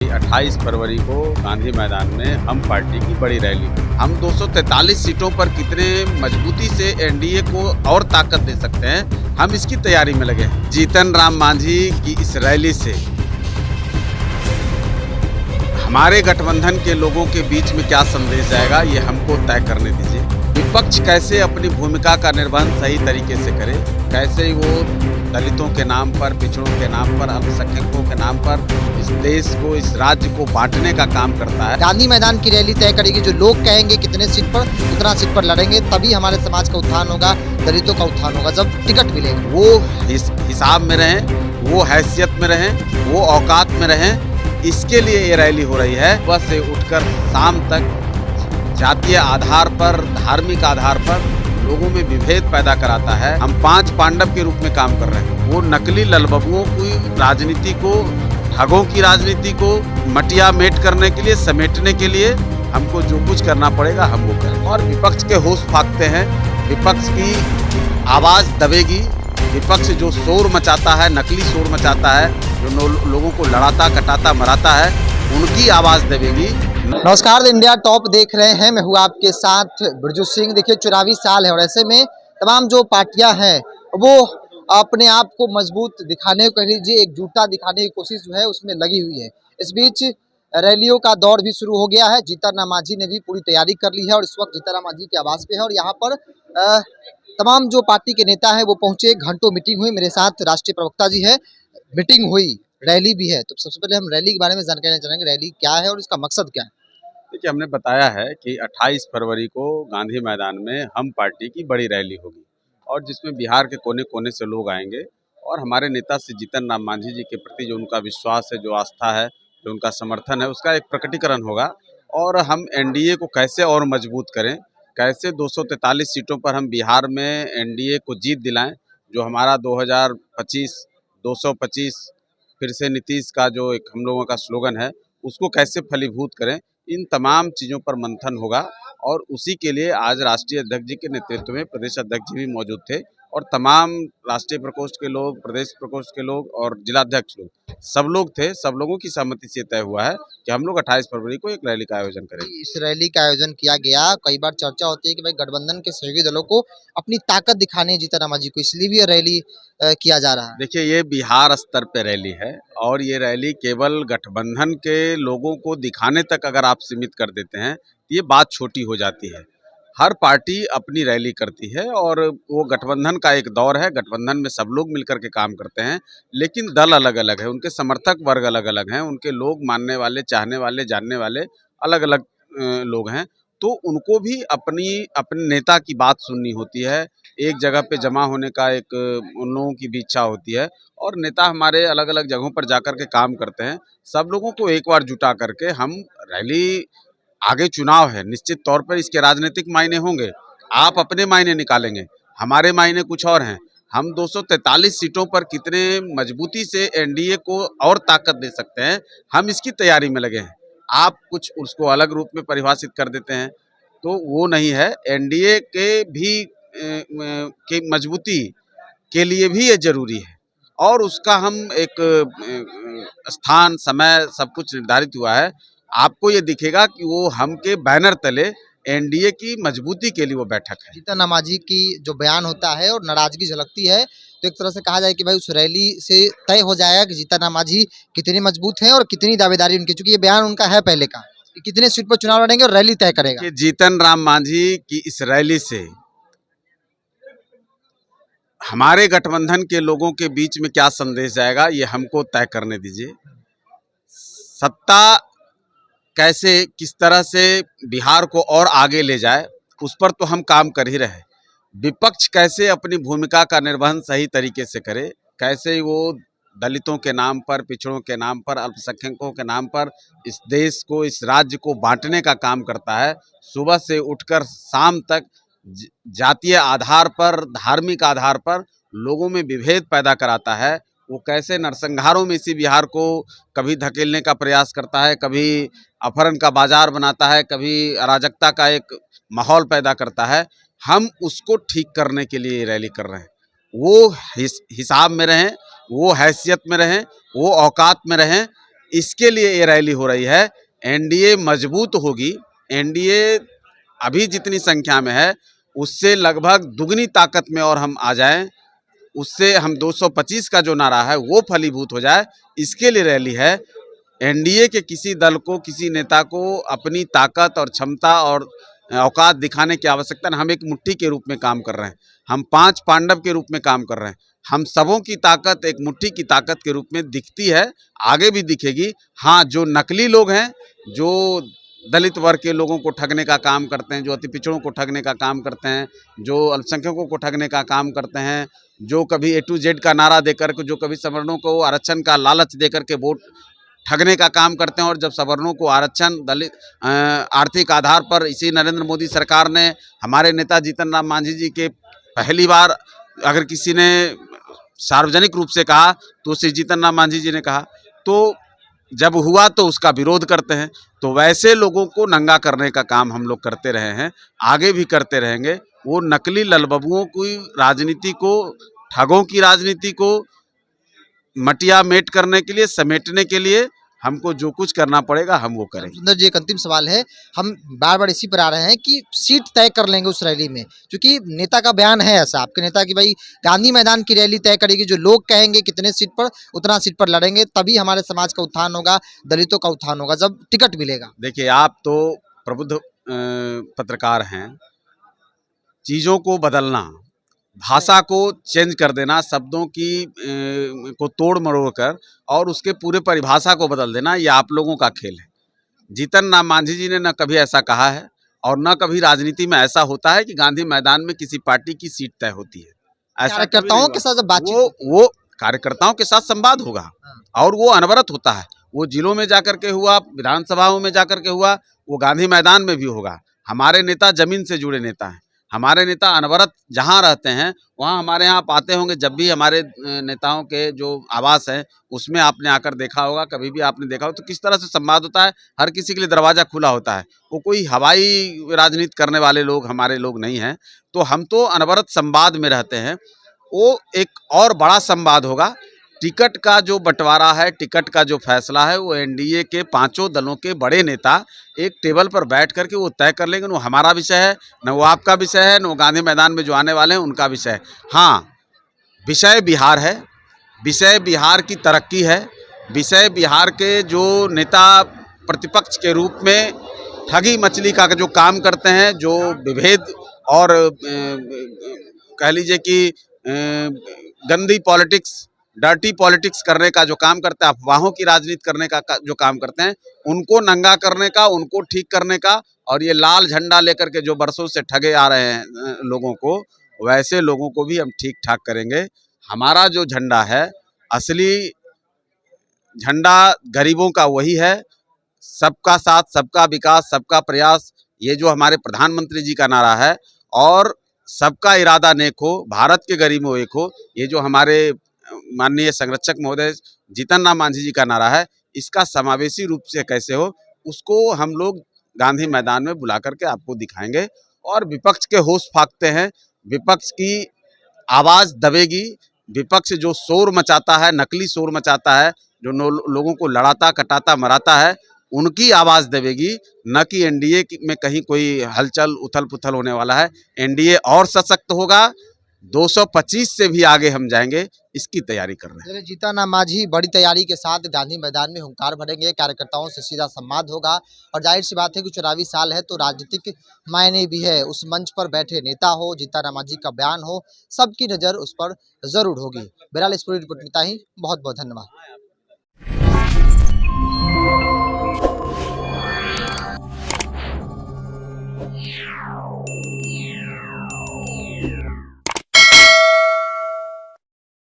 28 फरवरी को गांधी मैदान में हम पार्टी की बड़ी रैली। हम 243 सीटों पर कितने मजबूती से एनडीए को और ताकत दे सकते हैं, हम इसकी तैयारी में लगे हैं। जीतन राम मांझी की इस रैली से हमारे गठबंधन के लोगों के बीच में क्या संदेश जाएगा, ये हमको तय करने दीजिए। विपक्ष कैसे अपनी भूमिका का निर्वहन सही तरीके से करे, कैसे वो दलितों के नाम पर, पिछड़ों के नाम पर, अल्पसंख्यकों के नाम पर इस देश को, इस राज्य को बांटने का काम करता है। गांधी मैदान की रैली तय करेगी। जो लोग कहेंगे कितने सीट पर, उतना सीट पर लड़ेंगे, तभी हमारे समाज का उत्थान होगा, दलितों का उत्थान होगा, जब टिकट मिलेगा। वो हिसाब में रहें, वो हैसियत में रहें, वो औकात में रहें, इसके लिए ये रैली हो रही है। सुबह से उठकर शाम तक जातीय आधार पर, धार्मिक आधार पर लोगों में विभेद पैदा कराता है। हम 5 पांडव के रूप में काम कर रहे हैं। वो नकली ललबबुओं की राजनीति को, ठगों की राजनीति को मटिया मेट करने के लिए, समेटने के लिए हमको जो कुछ करना पड़ेगा हम वो करें। और विपक्ष के होश फाकते हैं, विपक्ष की आवाज़ दबेगी। विपक्ष जो शोर मचाता है, नकली शोर मचाता है, जो लोगों को लड़ाता, कटाता, मराता है, उनकी आवाज़ दबेगी। नमस्कार, इंडिया टॉप देख रहे हैं। मैं हूँ आपके साथ बिरजू सिंह। देखिए, चुनावी साल है और ऐसे में तमाम जो पार्टियां हैं वो अपने आप को मजबूत दिखाने को, कह लीजिए एकजुटता दिखाने की कोशिश जो है उसमें लगी हुई है। इस बीच रैलियों का दौर भी शुरू हो गया है। जीतन राम मांझी ने भी पूरी तैयारी कर ली है और इस वक्त जीतन राम मांझी के आवास पे है और यहाँ पर तमाम जो पार्टी के नेता हैं वो पहुंचे। घंटों मीटिंग हुई। मेरे साथ राष्ट्रीय प्रवक्ता जी है, मीटिंग हुई, रैली भी है। तो सबसे पहले हम रैली के बारे में जानकारी लेना चाहेंगे। रैली क्या है और इसका मकसद क्या है? देखिए, हमने बताया है कि 28 फरवरी को गांधी मैदान में हम पार्टी की बड़ी रैली होगी और जिसमें बिहार के कोने कोने से लोग आएंगे और हमारे नेता श्री जीतन राम मांझी जी के प्रति जो उनका विश्वास है, जो आस्था है, जो उनका समर्थन है, उसका एक प्रकटीकरण होगा। और हम एनडीए को कैसे और मजबूत करें, कैसे 243 सीटों पर हम बिहार में एनडीए को जीत दिलाएं। जो हमारा 2025 225 फिर से नीतीश का जो एक हम लोगों का स्लोगन है, उसको कैसे फलीभूत करें, इन तमाम चीज़ों पर मंथन होगा। और उसी के लिए आज राष्ट्रीय अध्यक्ष जी के नेतृत्व में प्रदेश अध्यक्ष जी भी मौजूद थे और तमाम राष्ट्रीय प्रकोष्ठ के लोग, प्रदेश प्रकोष्ठ के लोग और जिलाध्यक्ष लोग, सब लोग थे। सब लोगों की सहमति से तय हुआ है कि हम लोग 28 फरवरी को एक रैली का आयोजन करेंगे। इस रैली का आयोजन किया गया। कई बार चर्चा होती है कि भाई गठबंधन के सहयोगी दलों को अपनी ताकत दिखानी है जीतन राम मांझी को, इसलिए भी ये रैली किया जा रहा है। देखिए, ये बिहार स्तर पे रैली है और ये रैली केवल गठबंधन के लोगों को दिखाने तक अगर आप सीमित कर देते हैं, ये बात छोटी हो जाती है। हर पार्टी अपनी रैली करती है और वो गठबंधन का एक दौर है। गठबंधन में सब लोग मिलकर के काम करते हैं, लेकिन दल अलग अलग है, उनके समर्थक वर्ग अलग अलग हैं, उनके लोग, मानने वाले, चाहने वाले, जानने वाले अलग अलग लोग हैं। तो उनको भी अपनी अपने नेता की बात सुननी होती है। एक जगह पे जमा होने का एक उन लोगों की भी इच्छा होती है और नेता हमारे अलग अलग जगहों पर जाकर के काम करते हैं। सब लोगों को एक बार जुटा करके हम रैली, आगे चुनाव है, निश्चित तौर पर इसके राजनीतिक मायने होंगे। आप अपने मायने निकालेंगे, हमारे मायने कुछ और हैं। हम 243 सीटों पर कितने मजबूती से एनडीए को और ताकत दे सकते हैं, हम इसकी तैयारी में लगे हैं। आप कुछ उसको अलग रूप में परिभाषित कर देते हैं, तो वो नहीं है। एनडीए के भी की मजबूती के लिए भी ये जरूरी है और उसका हम एक स्थान, समय, सब कुछ निर्धारित हुआ है। आपको ये दिखेगा कि वो हम के बैनर तले एनडीए की मजबूती के लिए वो बैठक है। जीतन राम मांझी की जो बयान होता है और नाराजगी झलकती है, तो एक तरह से कहा जाए कि भाई उस रैली से तय हो जाएगा कि जीतन राम मांझी कितनी मजबूत है और कितनी दावेदारी उनकी, चूंकि ये बयान उनका है पहले का कि कितने सीट पर चुनाव लड़ेंगे और रैली तय करेगा। कि जीतन राम मांझी की इस रैली से हमारे गठबंधन के लोगों के बीच में क्या संदेश जाएगा, ये हमको तय करने दीजिए। सत्ता कैसे, किस तरह से बिहार को और आगे ले जाए, उस पर तो हम काम कर ही रहे। विपक्ष कैसे अपनी भूमिका का निर्वहन सही तरीके से करे, कैसे वो दलितों के नाम पर, पिछड़ों के नाम पर, अल्पसंख्यकों के नाम पर इस देश को, इस राज्य को बांटने का काम करता है। सुबह से उठकर शाम तक जातीय आधार पर, धार्मिक आधार पर लोगों में विभेद पैदा कराता है। वो कैसे नरसंहारों में इसी बिहार को कभी धकेलने का प्रयास करता है, कभी अपहरण का बाजार बनाता है, कभी अराजकता का एक माहौल पैदा करता है। हम उसको ठीक करने के लिए रैली कर रहे हैं। वो हिसाब में रहें, वो हैसियत में रहें, वो औकात में रहें, इसके लिए ये रैली हो रही है। एनडीए मजबूत होगी, एनडीए अभी जितनी संख्या में है उससे लगभग दुगनी ताकत में और हम आ जाएं, उससे हम 225 का जो नारा है वो फलीभूत हो जाए, इसके लिए रैली है। एनडीए के किसी दल को, किसी नेता को अपनी ताकत और क्षमता और औकात दिखाने की आवश्यकता नहीं। हम एक मुट्ठी के रूप में काम कर रहे हैं, हम 5 पांडव के रूप में काम कर रहे हैं। हम सबों की ताकत एक मुट्ठी की ताकत के रूप में दिखती है, आगे भी दिखेगी। हाँ, जो नकली लोग हैं, जो दलित वर्ग के लोगों को ठगने का काम करते हैं, जो अति पिछड़ों को ठगने का काम करते हैं, जो अल्पसंख्यकों को ठगने का काम करते हैं, जो कभी A to Z का नारा देकर के, जो कभी सवर्णों को आरक्षण का लालच देकर के वोट ठगने का काम करते हैं, और जब सवर्णों को आरक्षण दलित आर्थिक आधार पर इसी नरेंद्र मोदी सरकार ने, हमारे नेता जीतन राम मांझी जी के पहली बार अगर किसी ने सार्वजनिक रूप से कहा तो श्री जीतन राम मांझी जी ने कहा, तो जब हुआ तो उसका विरोध करते हैं। तो वैसे लोगों को नंगा करने का काम हम लोग करते रहे हैं, आगे भी करते रहेंगे। वो नकली ललबबुओं की राजनीति को, ठगों की राजनीति को मटिया मेट करने के लिए, समेटने के लिए हमको जो कुछ करना पड़ेगा हम वो करेंगे। सुंदर जी, एक अंतिम सवाल है, हम बार बार इसी पर आ रहे हैं कि सीट तय कर लेंगे उस रैली में, क्योंकि नेता का बयान है ऐसा, आपके नेता की भाई गांधी मैदान की रैली तय करेगी, जो लोग कहेंगे कितने सीट पर उतना सीट पर लड़ेंगे, तभी हमारे समाज का उत्थान होगा, दलितों का उत्थान होगा, जब टिकट मिलेगा। देखिए, आप तो प्रबुद्ध पत्रकार हैं, चीज़ों को बदलना, भाषा को चेंज कर देना, शब्दों की को तोड़ मरोड़ कर और उसके पूरे परिभाषा को बदल देना, ये आप लोगों का खेल है। जीतन राम मांझी जी ने न कभी ऐसा कहा है और न कभी राजनीति में ऐसा होता है कि गांधी मैदान में किसी पार्टी की सीट तय होती है। ऐसा कार्यकर्ताओं के साथ जब बातचीत वो कार्यकर्ताओं के साथ संवाद होगा और वो अनवरत होता है। वो जिलों में जाकर के हुआ, विधानसभाओं में जाकर के हुआ, वो गांधी मैदान में भी होगा। हमारे नेता जमीन से जुड़े नेता हैं, हमारे नेता अनवरत जहाँ रहते हैं वहाँ हमारे यहाँ आप आते होंगे। जब भी हमारे नेताओं के जो आवास है उसमें आपने आकर देखा होगा, कभी भी आपने देखा हो तो किस तरह से संवाद होता है, हर किसी के लिए दरवाज़ा खुला होता है। वो कोई हवाई राजनीति करने वाले लोग हमारे लोग नहीं हैं। तो हम तो अनवरत संवाद में रहते हैं। वो एक और बड़ा संवाद होगा। टिकट का जो बंटवारा है, टिकट का जो फैसला है, वो एनडीए के 5 दलों के बड़े नेता एक टेबल पर बैठ करके वो तय कर लेंगे। वो हमारा विषय है, न वो आपका विषय है, न वो गांधी मैदान में जो आने वाले हैं उनका विषय है। हाँ, विषय बिहार है, विषय बिहार की तरक्की है, विषय बिहार के जो नेता प्रतिपक्ष के रूप में ठगी मछली का जो काम करते हैं, जो विभेद और कह लीजिए कि गंदी पॉलिटिक्स, डर्टी पॉलिटिक्स करने का जो काम करते हैं, अफवाहों की राजनीति करने का जो काम करते हैं, उनको नंगा करने का, उनको ठीक करने का, और ये लाल झंडा लेकर के जो बरसों से ठगे आ रहे हैं लोगों को, वैसे लोगों को भी हम ठीक ठाक करेंगे। हमारा जो झंडा है, असली झंडा गरीबों का वही है, सबका साथ, सबका विकास, सबका प्रयास, ये जो हमारे प्रधानमंत्री जी का नारा है, और सबका इरादा नेक हो, भारत के गरीबों एक हो, ये जो हमारे माननीय संरक्षक महोदय जीतन राम मांझी जी का नारा है, इसका समावेशी रूप से कैसे हो, उसको हम लोग गांधी मैदान में बुला करके आपको दिखाएंगे। और विपक्ष के होश फाकते हैं, विपक्ष की आवाज़ दबेगी, विपक्ष जो शोर मचाता है, नकली शोर मचाता है, जो लोगों को लड़ाता, कटाता, मराता है, उनकी आवाज़ दबेगी, न कि एनडीए में कहीं कोई हलचल, उथल पुथल होने वाला है। एनडीए और सशक्त होगा, 225 से भी आगे हम जाएंगे, इसकी तैयारी कर रहे हैं। जीतन राम मांझी बड़ी तैयारी के साथ गांधी मैदान में हुंकार भरेंगे, कार्यकर्ताओं से सीधा संवाद होगा, और जाहिर सी बात है कि चुनावी साल है तो राजनीतिक मायने भी है। उस मंच पर बैठे नेता हो, जीतन राम मांझी का बयान हो, सबकी नज़र उस पर जरूर होगी। बहरहाल इस पूरी रिपोर्ट में इतना ही, बहुत बहुत धन्यवाद।